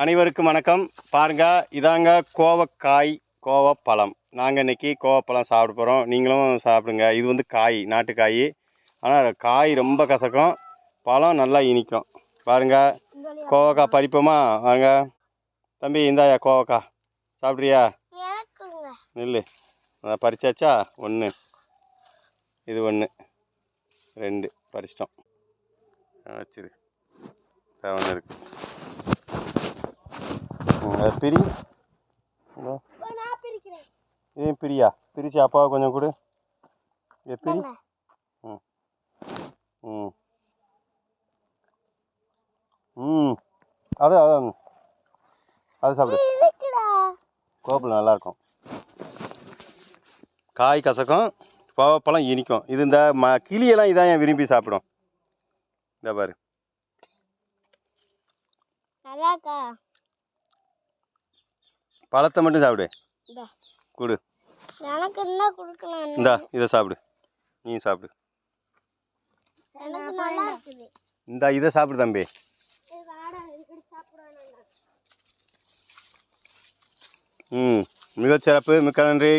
அனைவருக்கும் வணக்கம். பாருங்க, இதாங்க கோவக்காய், கோவப்பழம். நாங்கள் இன்றைக்கி கோவப்பழம் சாப்பிட போகிறோம். நீங்களும் சாப்பிடுங்க. இது வந்து காய், நாட்டு காய். ஆனால் காய் ரொம்ப கசக்கும், பழம் நல்லா இனிக்கும். பாருங்க, கோவக்காய் பறிப்போமா? வாங்க தம்பி, இந்தாயா கோவக்காய் சாப்பிட்றியா? நெல் பறிச்சாச்சா? ஒன்று, இது ஒன்று, 2 பறிச்சிட்டோம். வச்சிரு, ஒன்று இருக்கு. பிரி, ஏன் பிரியா? பிரிச்சு அப்பாவை கொஞ்சம் கொடு. பிரி. ம் ம் ம் அது அது சாப்பிடு. கோப்பில் நல்லாயிருக்கும். காய் கசக்கும், கோவப்பழம் இனிக்கும். இது இந்த கிளியெல்லாம் இதான் ஏன் விரும்பி சாப்பிடும். இந்த பாரு, பழத்தை மட்டும் சாப்பிடு. கொடு. எனக்கு என்ன கொடுக்கலாம்? இந்தா இதை சாப்பிடு. நீ சாப்பிடு. எனக்கு நல்லா இருக்குது. இந்தா இதை சாப்பிடு தம்பி. மிகச்சிறப்பு. மிக்க நன்றி.